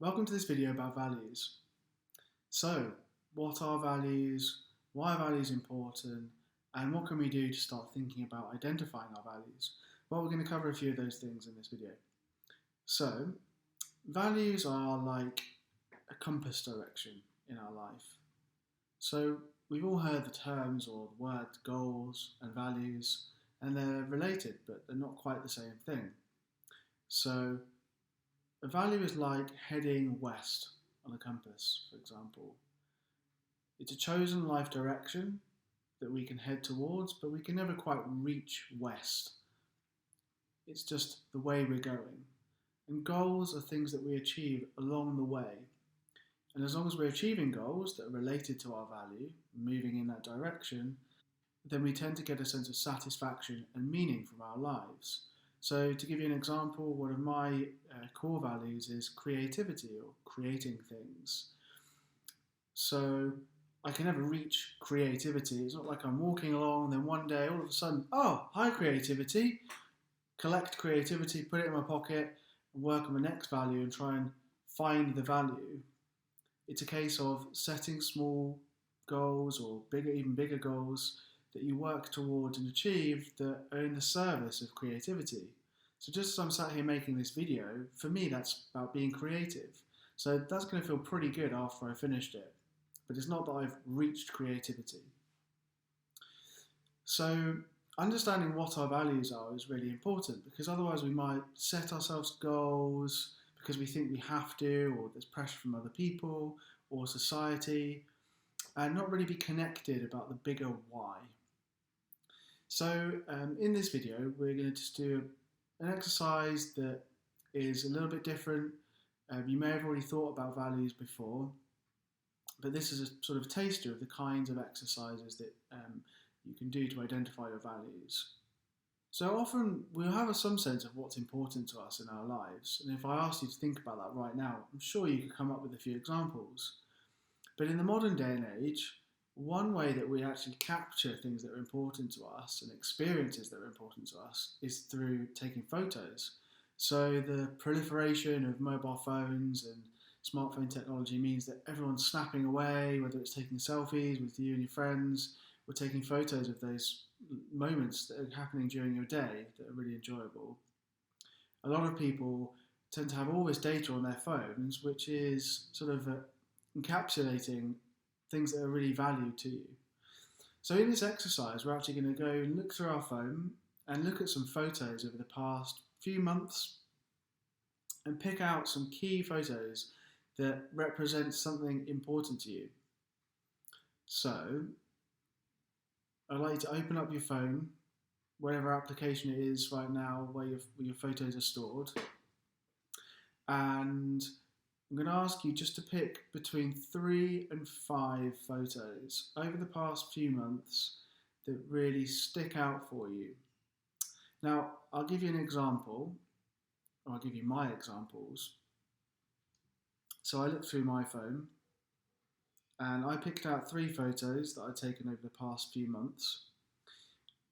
Welcome to this video about values. So, what are values? Why are values important? And what can we do to start thinking about identifying our values? Well, we're going to cover a few of those things in this video. So, values are like a compass direction in our life. So, we've all heard the terms or the words goals and values, and they're related, but they're not quite the same thing. So, a value is like heading west on a compass, for example. It's a chosen life direction that we can head towards, but we can never quite reach west. It's just the way we're going. And goals are things that we achieve along the way. And as long as we're achieving goals that are related to our value, moving in that direction, then we tend to get a sense of satisfaction and meaning from our lives. So, to give you an example, one of my core values is creativity or creating things. So, I can never reach creativity. It's not like I'm walking along and then one day all of a sudden, oh, hi creativity, collect creativity, put it in my pocket, and work on the next value and try and find the value. It's a case of setting small goals or even bigger goals that you work towards and achieve that are in the service of creativity. So just as I'm sat here making this video, for me that's about being creative. So that's going to feel pretty good after I finished it. But it's not that I've reached creativity. So understanding what our values are is really important, because otherwise we might set ourselves goals because we think we have to, or there's pressure from other people or society, and not really be connected about the bigger why. So in this video, we're going to just do an exercise that is a little bit different. You may have already thought about values before, but this is a sort of taster of the kinds of exercises that you can do to identify your values. So often we'll have some sense of what's important to us in our lives, and if I asked you to think about that right now, I'm sure you could come up with a few examples. But in the modern day and age, one way that we actually capture things that are important to us and experiences that are important to us is through taking photos. So the proliferation of mobile phones and smartphone technology means that everyone's snapping away, whether it's taking selfies with you and your friends, or taking photos of those moments that are happening during your day that are really enjoyable. A lot of people tend to have all this data on their phones, which is sort of encapsulating things that are really valued to you. So in this exercise, we're actually going to go and look through our phone and look at some photos over the past few months and pick out some key photos that represent something important to you. So I'd like you to open up your phone, whatever application it is right now where your photos are stored, and I'm going to ask you just to pick between 3 and 5 photos over the past few months that really stick out for you. Now, I'll give you an example, or I'll give you my examples. So I looked through my phone and I picked out 3 photos that I'd taken over the past few months.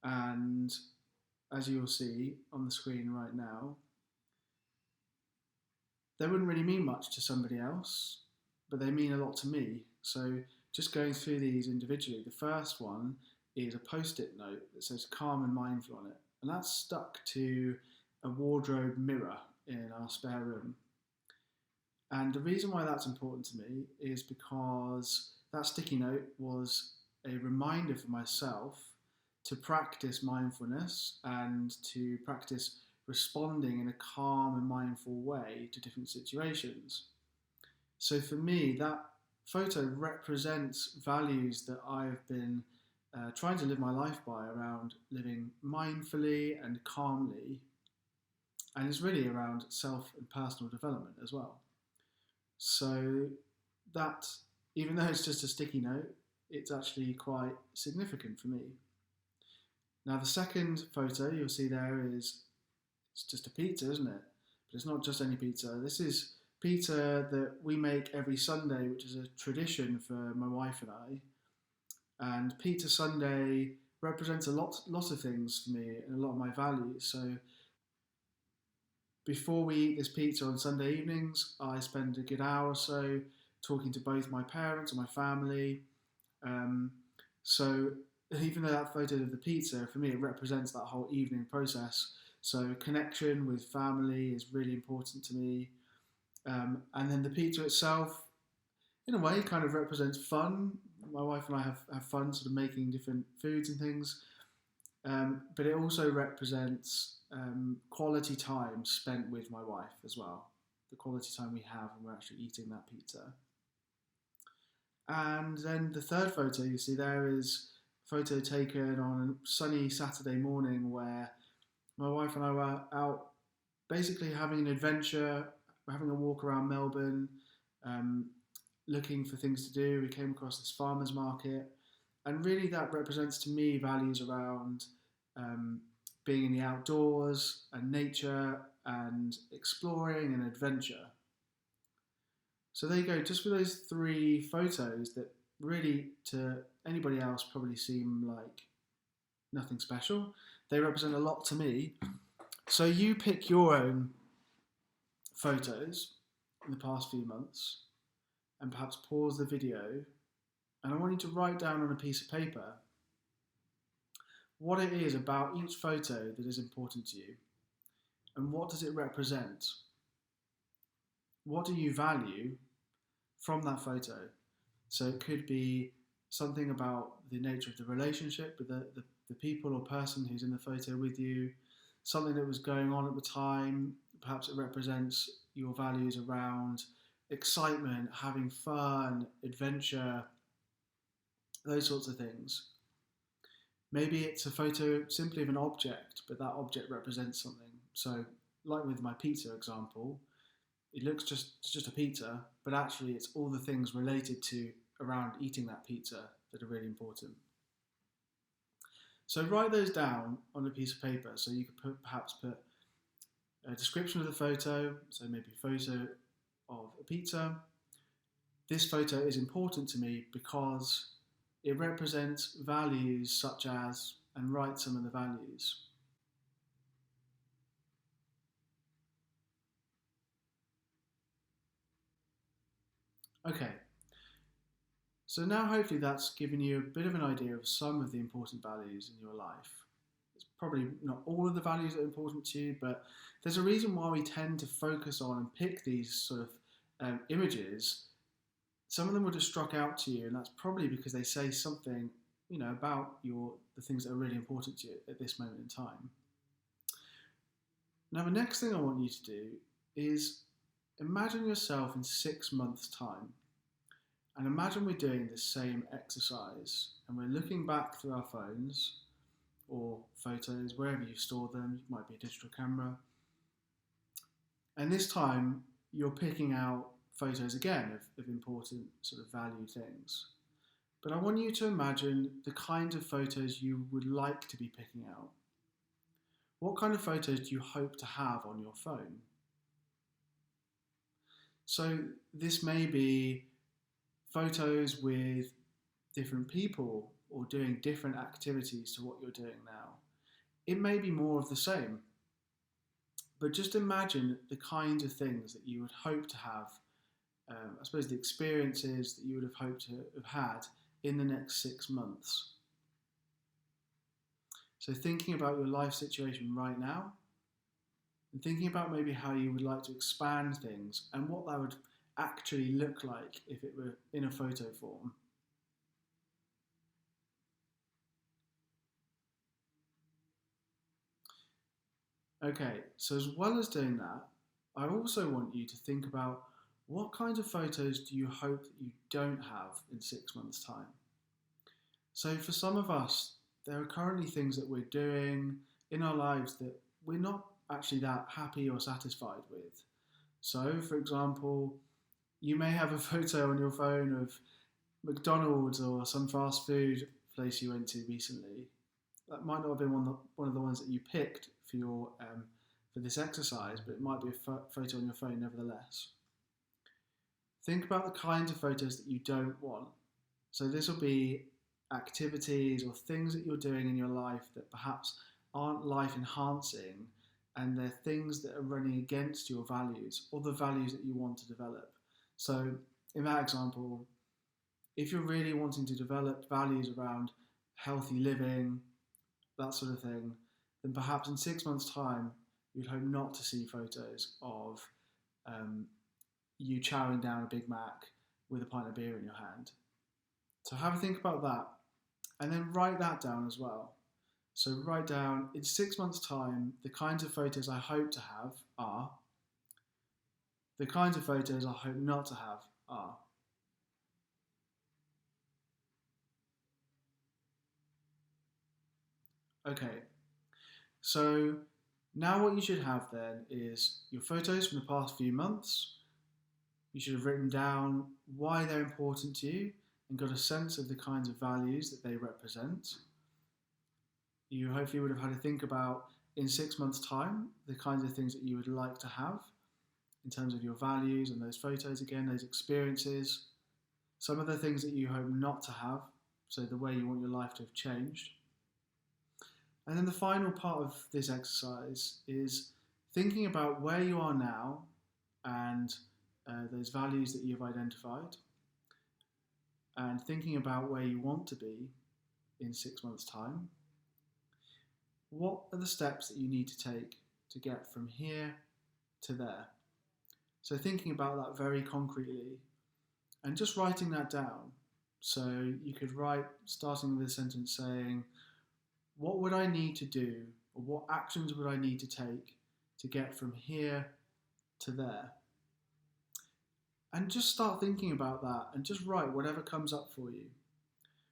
And as you'll see on the screen right now, they wouldn't really mean much to somebody else, but they mean a lot to me. So just going through these individually, the first one is a post-it note that says calm and mindful on it. And that's stuck to a wardrobe mirror in our spare room. And the reason why that's important to me is because that sticky note was a reminder for myself to practice mindfulness and to practice responding in a calm and mindful way to different situations. So for me, that photo represents values that I've been trying to live my life by, around living mindfully and calmly, and it's really around self and personal development as well. So that, even though it's just a sticky note, it's actually quite significant for me. Now the second photo you'll see there is, it's just a pizza, isn't it? But it's not just any pizza. This is pizza that we make every Sunday, which is a tradition for my wife and I. And Pizza Sunday represents a lot of things for me and a lot of my values. So Before we eat this pizza on Sunday evenings, I spend a good hour or so talking to both my parents and my family. Um, so even though that photo of the pizza, for me, it represents that whole evening process. So connection with family is really important to me. And then the pizza itself, in a way, kind of represents fun. My wife and I have fun sort of making different foods and things. But it also represents quality time spent with my wife as well. The quality time we have when we're actually eating that pizza. And then the third photo you see there is a photo taken on a sunny Saturday morning where my wife and I were out basically having an adventure, having a walk around Melbourne, um, looking for things to do. We came across this farmer's market, and really that represents to me values around um, being in the outdoors and nature and exploring and adventure. So there you go, just for those three photos that really to anybody else probably seem like nothing special, they represent a lot to me. So you pick your own photos in the past few months and perhaps pause the video, and I want you to write down on a piece of paper what it is about each photo that is important to you and what does it represent. What do you value from that photo? So it could be something about the nature of the relationship with the people or person who's in the photo with you, something that was going on at the time. Perhaps it represents your values around excitement, having fun, adventure, those sorts of things. Maybe it's a photo simply of an object, but that object represents something. So, like with my pizza example, it looks just a pizza, but actually it's all the things related to around eating that pizza that are really important. So write those down on a piece of paper. So you could perhaps put a description of the photo, so maybe a photo of a pizza. This photo is important to me because it represents values such as, and write some of the values. Okay, so now hopefully that's given you a bit of an idea of some of the important values in your life. It's probably not all of the values that are important to you, but there's a reason why we tend to focus on and pick these sort of images. Some of them will just struck out to you, and that's probably because they say something, about the things that are really important to you at this moment in time. Now, the next thing I want you to do is imagine yourself in 6 months' time. And imagine we're doing the same exercise and we're looking back through our phones or photos, wherever you store them, it might be a digital camera. And this time you're picking out photos again of important sort of value things. But I want you to imagine the kind of photos you would like to be picking out. What kind of photos do you hope to have on your phone? So this may be photos with different people or doing different activities to what you're doing now. It may be more of the same, but just imagine the kinds of things that you would hope to have, I suppose the experiences that you would have hoped to have had in the next 6 months. So thinking about your life situation right now, and thinking about maybe how you would like to expand things and what that would actually look like if it were in a photo form. Okay, so as well as doing that, I also want you to think about what kinds of photos do you hope that you don't have in 6 months' time. So for some of us, there are currently things that we're doing in our lives that we're not actually that happy or satisfied with. So, for example, you may have a photo on your phone of McDonald's or some fast food place you went to recently. That might not have been one of the ones that you picked for this exercise, but it might be a photo on your phone nevertheless. Think about the kinds of photos that you don't want. So this will be activities or things that you're doing in your life that perhaps aren't life enhancing and they're things that are running against your values or the values that you want to develop. So, in that example, if you're really wanting to develop values around healthy living, that sort of thing, then perhaps in 6 months' time, you'd hope not to see photos of um, you chowing down a Big Mac with a pint of beer in your hand. So have a think about that, and then write that down as well. So write down in 6 months' time the kinds of photos I hope to have are, the kinds of photos I hope not to have are. Okay, so now what you should have then is your photos from the past few months. You should have written down why they're important to you and got a sense of the kinds of values that they represent. You hopefully would have had to think about in 6 months' time the kinds of things that you would like to have in terms of your values and those photos again, those experiences. Some of the things that you hope not to have, so the way you want your life to have changed. And then the final part of this exercise is thinking about where you are now and those values that you've identified, and thinking about where you want to be in 6 months' time. What are the steps that you need to take to get from here to there? So thinking about that very concretely and just writing that down. So you could write, starting with a sentence saying, what would I need to do, or what actions would I need to take to get from here to there? And just start thinking about that and just write whatever comes up for you.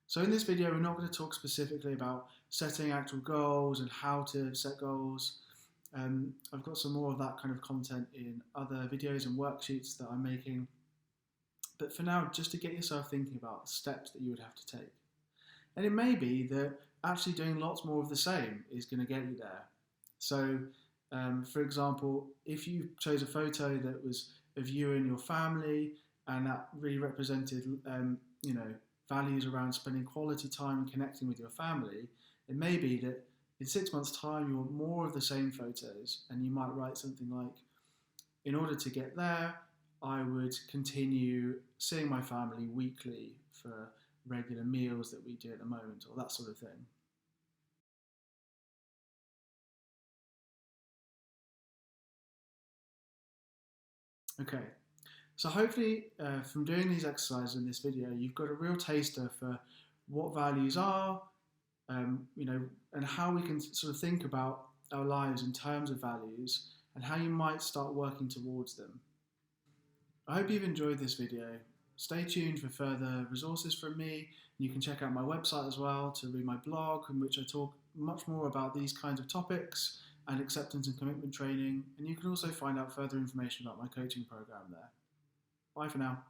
So in this video, we're not going to talk specifically about setting actual goals and how to set goals. I've got some more of that kind of content in other videos and worksheets that I'm making. But for now, just to get yourself thinking about the steps that you would have to take. And it may be that actually doing lots more of the same is going to get you there. So, for example, if you chose a photo that was of you and your family, and that really represented, values around spending quality time and connecting with your family, it may be that in 6 months' time you want more of the same photos, and you might write something like, in order to get there, I would continue seeing my family weekly for regular meals that we do at the moment, or that sort of thing. Okay, so hopefully from doing these exercises in this video, you've got a real taster for what values are, and how we can sort of think about our lives in terms of values and how you might start working towards them. I hope you've enjoyed this video. Stay tuned for further resources from me. You can check out my website as well to read my blog, in which I talk much more about these kinds of topics and acceptance and commitment training. And you can also find out further information about my coaching program there. Bye for now.